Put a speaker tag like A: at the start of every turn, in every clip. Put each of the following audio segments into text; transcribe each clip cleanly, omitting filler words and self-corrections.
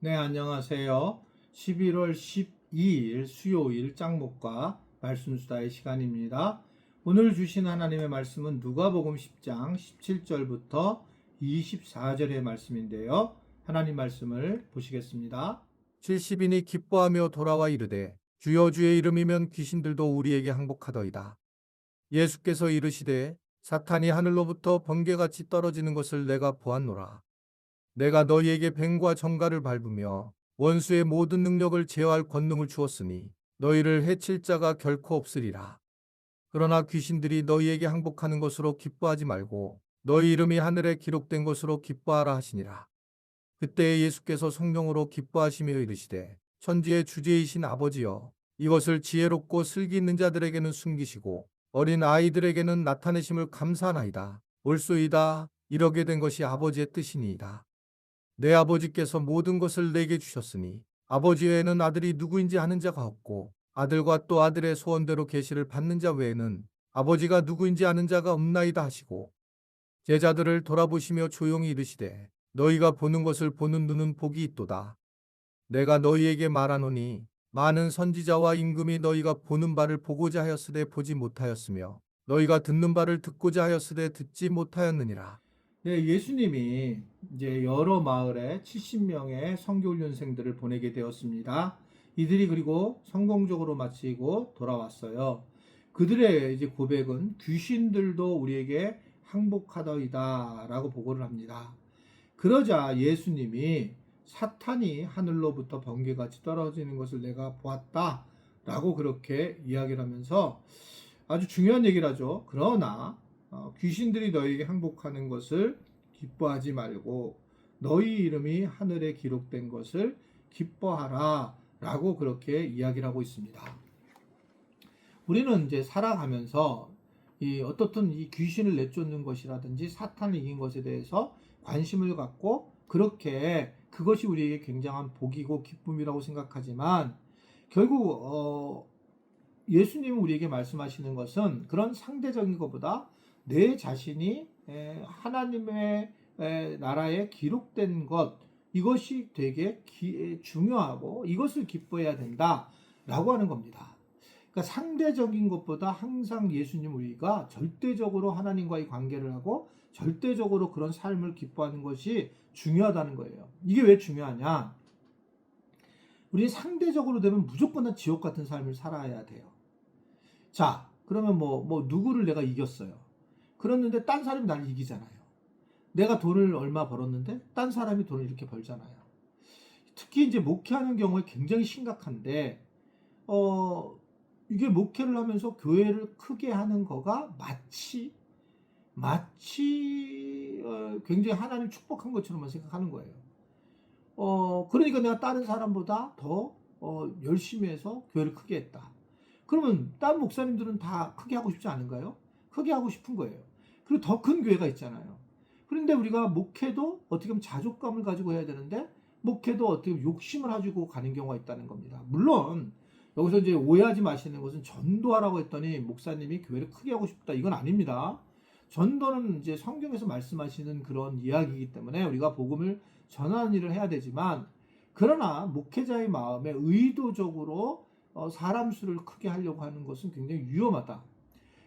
A: 네, 안녕하세요. 11월 12일 수요일 짱목과 말씀수다의 시간입니다. 오늘 주신 하나님의 말씀은 누가복음 10장 17절부터 24절의 말씀인데요. 하나님 말씀을 보시겠습니다.
B: 70인이 기뻐하며 돌아와 이르되 주여 주의 이름이면 귀신들도 우리에게 항복하더이다. 예수께서 이르시되 사탄이 하늘로부터 번개같이 떨어지는 것을 내가 보았노라. 내가 너희에게 뱀과 정갈을 밟으며 원수의 모든 능력을 제어할 권능을 주었으니 너희를 해칠 자가 결코 없으리라. 그러나 귀신들이 너희에게 항복하는 것으로 기뻐하지 말고 너희 이름이 하늘에 기록된 것으로 기뻐하라 하시니라. 그때 예수께서 성령으로 기뻐하시며 이르시되 천지의 주제이신 아버지여 이것을 지혜롭고 슬기 있는 자들에게는 숨기시고 어린 아이들에게는 나타내심을 감사하나이다. 옳소이다. 이러게 된 것이 아버지의 뜻이니이다. 내 아버지께서 모든 것을 내게 주셨으니 아버지 외에는 아들이 누구인지 아는 자가 없고 아들과 또 아들의 소원대로 계시를 받는 자 외에는 아버지가 누구인지 아는 자가 없나이다 하시고 제자들을 돌아보시며 조용히 이르시되 너희가 보는 것을 보는 눈은 복이 있도다. 내가 너희에게 말하노니 많은 선지자와 임금이 너희가 보는 바를 보고자 하였으되 보지 못하였으며 너희가 듣는 바를 듣고자 하였으되 듣지 못하였느니라.
A: 네, 예수님이 이제 여러 마을에 70명의 선교훈련생들을 보내게 되었습니다. 이들이 그리고 성공적으로 마치고 돌아왔어요. 그들의 이제 고백은 귀신들도 우리에게 항복하더이다 라고 보고를 합니다. 그러자 예수님이 사탄이 하늘로부터 번개같이 떨어지는 것을 내가 보았다 라고 그렇게 이야기를 하면서 아주 중요한 얘기를 하죠. 그러나 귀신들이 너희에게 항복하는 것을 기뻐하지 말고 너희 이름이 하늘에 기록된 것을 기뻐하라 라고 그렇게 이야기를 하고 있습니다. 우리는 이제 살아가면서 어떻든 이 귀신을 내쫓는 것이라든지 사탄을 이긴 것에 대해서 관심을 갖고 그렇게 그것이 우리에게 굉장한 복이고 기쁨이라고 생각하지만 결국 예수님은 우리에게 말씀하시는 것은 그런 상대적인 것보다 내 자신이 하나님의 나라에 기록된 것 이것이 되게 중요하고 이것을 기뻐해야 된다라고 하는 겁니다. 그러니까 상대적인 것보다 항상 예수님 우리가 절대적으로 하나님과의 관계를 하고 절대적으로 그런 삶을 기뻐하는 것이 중요하다는 거예요. 이게 왜 중요하냐? 우리 상대적으로 되면 무조건 다 지옥 같은 삶을 살아야 돼요. 자, 그러면 누구를 내가 이겼어요. 그랬는데 딴 사람이 나를 이기잖아요. 내가 돈을 얼마 벌었는데 딴 사람이 돈을 이렇게 벌잖아요. 특히 이제 목회하는 경우에 굉장히 심각한데, 이게 목회를 하면서 교회를 크게 하는 거가 마치 굉장히 하나님 축복한 것처럼만 생각하는 거예요. 그러니까 내가 다른 사람보다 더 열심히 해서 교회를 크게 했다. 그러면 다른 목사님들은 다 크게 하고 싶지 않은가요? 크게 하고 싶은 거예요. 그리고 더 큰 교회가 있잖아요. 그런데 우리가 목회도 어떻게 보면 자족감을 가지고 해야 되는데 목회도 어떻게 보면 욕심을 가지고 가는 경우가 있다는 겁니다. 물론 여기서 이제 오해하지 마시는 것은 전도하라고 했더니 목사님이 교회를 크게 하고 싶다 이건 아닙니다. 전도는 이제 성경에서 말씀하시는 그런 이야기이기 때문에 우리가 복음을 전하는 일을 해야 되지만 그러나 목회자의 마음에 의도적으로 사람 수를 크게 하려고 하는 것은 굉장히 위험하다.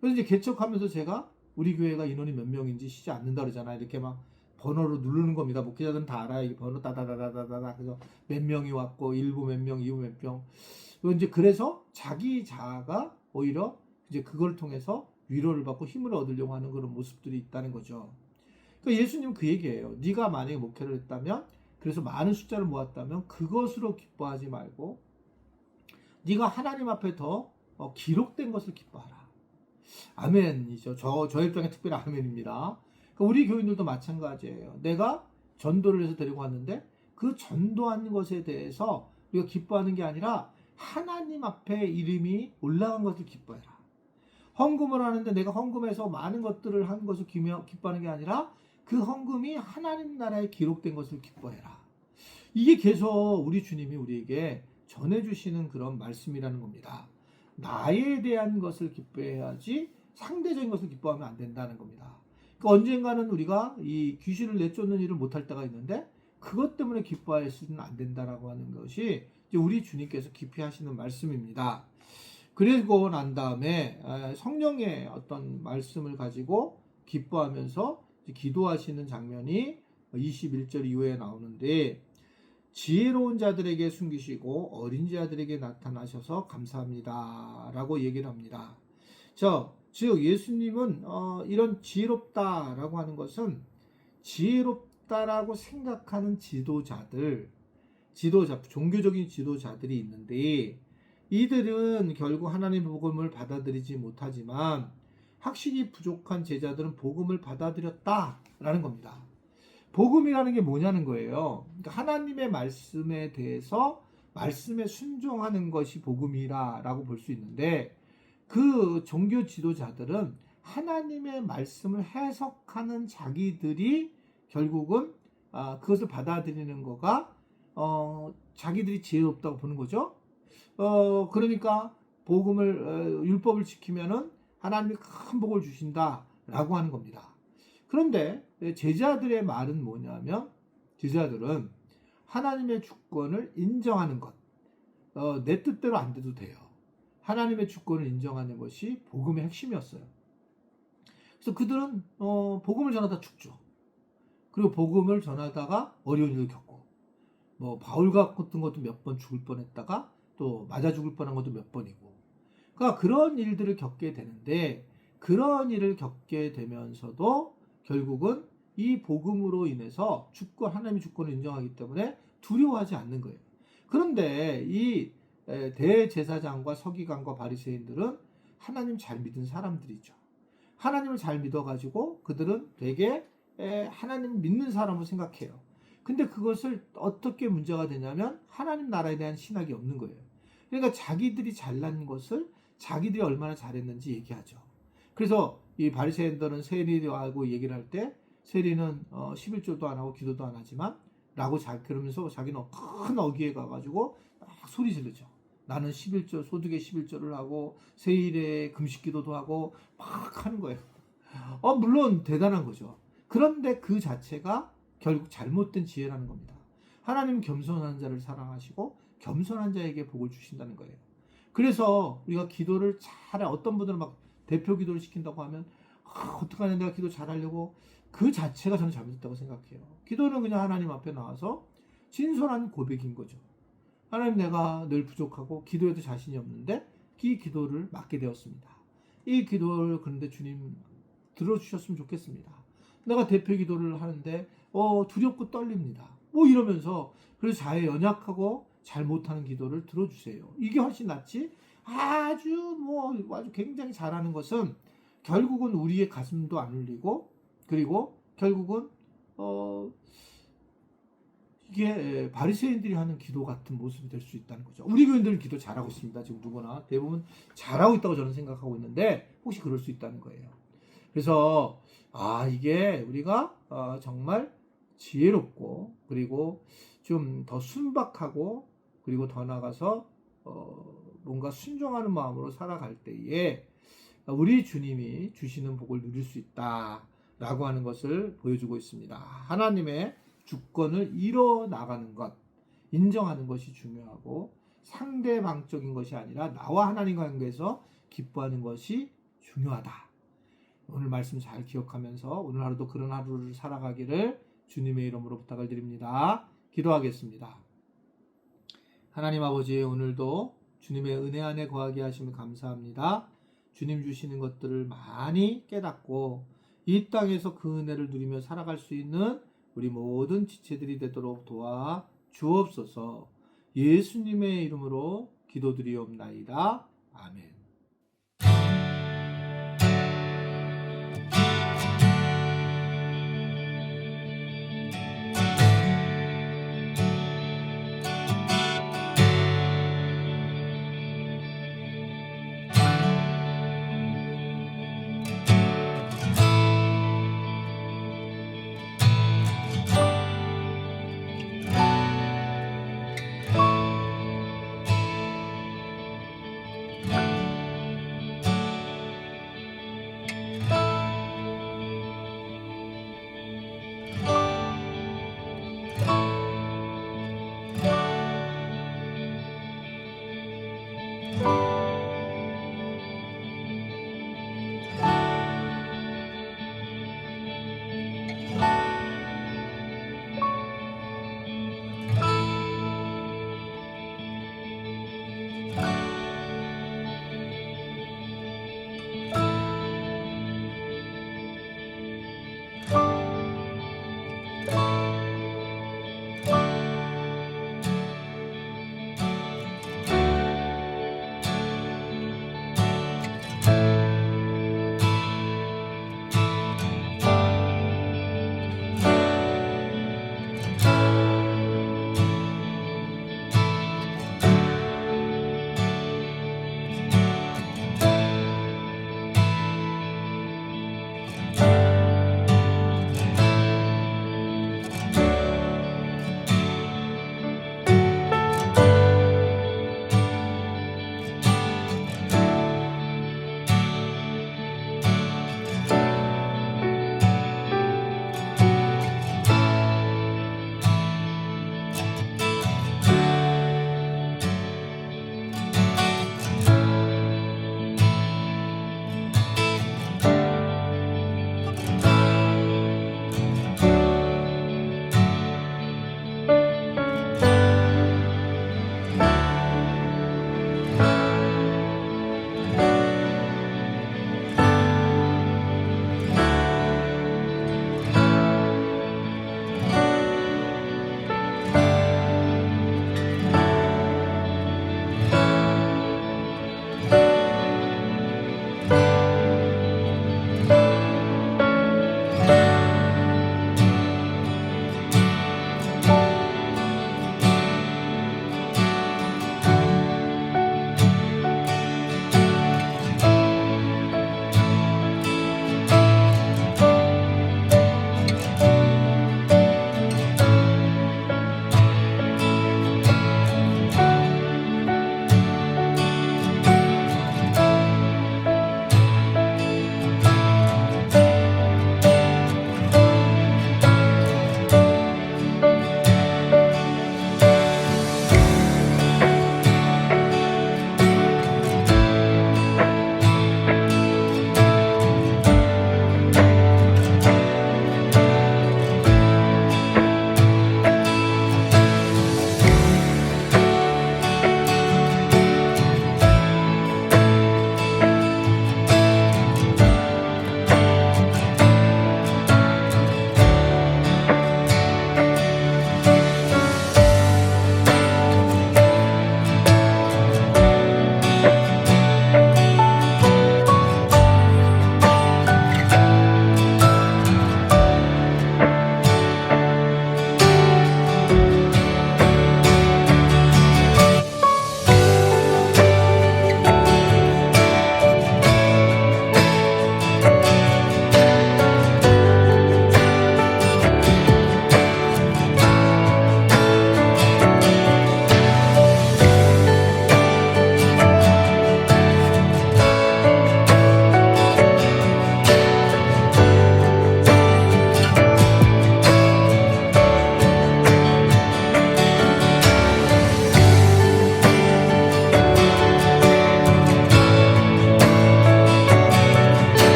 A: 그래서 이제 개척하면서 제가 우리 교회가 인원이 몇 명인지 쉬지 않는다 그러잖아요. 이렇게 막 번호로 누르는 겁니다. 목회자들은 다 알아요. 이 번호 따다다다다다. 그래서 몇 명이 왔고, 1부 몇 명, 2부 몇 명. 이제 그래서 자기 자아가 오히려 이제 그걸 통해서 위로를 받고 힘을 얻으려고 하는 그런 모습들이 있다는 거죠. 그러니까 예수님은 그 얘기예요. 네가 만약에 목회를 했다면, 그래서 많은 숫자를 모았다면 그것으로 기뻐하지 말고 네가 하나님 앞에 더 기록된 것을 기뻐하라. 아멘이죠. 저 입장에 특별히 아멘입니다. 그러니까 우리 교인들도 마찬가지예요. 내가 전도를 해서 데리고 왔는데 그 전도하는 것에 대해서 우리가 기뻐하는 게 아니라 하나님 앞에 이름이 올라간 것을 기뻐해라. 헌금을 하는데 내가 헌금해서 많은 것들을 한 것을 기뻐하는 게 아니라 그 헌금이 하나님 나라에 기록된 것을 기뻐해라. 이게 계속 우리 주님이 우리에게 전해주시는 그런 말씀이라는 겁니다. 나에 대한 것을 기뻐해야지 상대적인 것을 기뻐하면 안 된다는 겁니다. 그러니까 언젠가는 우리가 이 귀신을 내쫓는 일을 못할 때가 있는데 그것 때문에 기뻐하시면 안 된다라고 하는 것이 이제 우리 주님께서 깊이 하시는 말씀입니다. 그리고 난 다음에 성령의 어떤 말씀을 가지고 기뻐하면서 기도하시는 장면이 21절 이후에 나오는데, 지혜로운 자들에게 숨기시고 어린 자들에게 나타나셔서 감사합니다 라고 얘기를 합니다. 즉 예수님은 이런 지혜롭다라고 하는 것은 지혜롭다라고 생각하는 종교적인 지도자들이 있는데, 이들은 결국 하나님의 복음을 받아들이지 못하지만 확신이 부족한 제자들은 복음을 받아들였다라는 겁니다. 복음이라는 게 뭐냐는 거예요. 그러니까 하나님의 말씀에 대해서 말씀에 순종하는 것이 복음이라고 볼 수 있는데, 그 종교 지도자들은 하나님의 말씀을 해석하는 자기들이 결국은 그것을 받아들이는 거가 자기들이 지혜롭다고 보는 거죠. 그러니까 복음을 율법을 지키면은 하나님이 큰 복을 주신다라고 하는 겁니다. 그런데 제자들의 말은 뭐냐면, 제자들은 하나님의 주권을 인정하는 것, 내 뜻대로 안 돼도 돼요. 하나님의 주권을 인정하는 것이 복음의 핵심이었어요. 그래서 그들은 복음을 전하다 죽죠. 그리고 복음을 전하다가 어려운 일을 겪고, 뭐 바울 같은 것도 몇 번 죽을 뻔했다가 또 맞아 죽을 뻔한 것도 몇 번이고, 그러니까 그런 일들을 겪게 되는데, 그런 일을 겪게 되면서도 결국은 이 복음으로 인해서 하나님의 주권을 인정하기 때문에 두려워하지 않는 거예요. 그런데 이 대제사장과 서기관과 바리새인들은 하나님 잘 믿은 사람들이죠. 하나님을 잘 믿어가지고 그들은 되게 하나님 믿는 사람으로 생각해요. 근데 그것을 어떻게 문제가 되냐면, 하나님 나라에 대한 신학이 없는 거예요. 그러니까 자기들이 잘난 것을 자기들이 얼마나 잘했는지 얘기하죠. 그래서 이 바리새인들은 세리하고 얘기를 할 때, 세리는 11조도 안 하고 기도도 안 하지만 라고 그러면서 자기는 큰 어귀에 가가지고 막 소리 지르죠. 나는 11조, 소득의 11조를 하고 세일에 금식 기도도 하고 막 하는 거예요. 물론 대단한 거죠. 그런데 그 자체가 결국 잘못된 지혜라는 겁니다. 하나님은 겸손한 자를 사랑하시고 겸손한 자에게 복을 주신다는 거예요. 그래서 우리가 기도를 잘해, 어떤 분들은 막 대표 기도를 시킨다고 하면 어떡하냐, 내가 기도 잘하려고, 그 자체가 저는 잘못됐다고 생각해요. 기도는 그냥 하나님 앞에 나와서 진솔한 고백인 거죠. 하나님, 내가 늘 부족하고 기도에도 자신이 없는데 이 기도를 맡게 되었습니다. 이 기도를 그런데 주님 들어주셨으면 좋겠습니다. 내가 대표 기도를 하는데 두렵고 떨립니다. 뭐 이러면서, 그래서 자의 연약하고 잘 못하는 기도를 들어주세요. 이게 훨씬 낫지, 아주 굉장히 잘하는 것은 결국은 우리의 가슴도 안 울리고, 그리고 결국은 이게 바리새인들이 하는 기도 같은 모습이 될 수 있다는 거죠. 우리 교인들은 기도 잘하고 있습니다. 지금 누구나 대부분 잘하고 있다고 저는 생각하고 있는데, 혹시 그럴 수 있다는 거예요. 그래서 이게 우리가 정말 지혜롭고, 그리고 좀 더 순박하고, 그리고 더 나아가서 뭔가 순종하는 마음으로 살아갈 때에 우리 주님이 주시는 복을 누릴 수 있다라고 하는 것을 보여주고 있습니다. 하나님의 주권을 이뤄나가는 것, 인정하는 것이 중요하고, 상대방적인 것이 아니라 나와 하나님과 관계에서 기뻐하는 것이 중요하다. 오늘 말씀 잘 기억하면서 오늘 하루도 그런 하루를 살아가기를 주님의 이름으로 부탁을 드립니다. 기도하겠습니다. 하나님 아버지, 오늘도 주님의 은혜 안에 거하게 하시면 감사합니다. 주님 주시는 것들을 많이 깨닫고 이 땅에서 그 은혜를 누리며 살아갈 수 있는 우리 모든 지체들이 되도록 도와 주옵소서. 예수님의 이름으로 기도드리옵나이다. 아멘.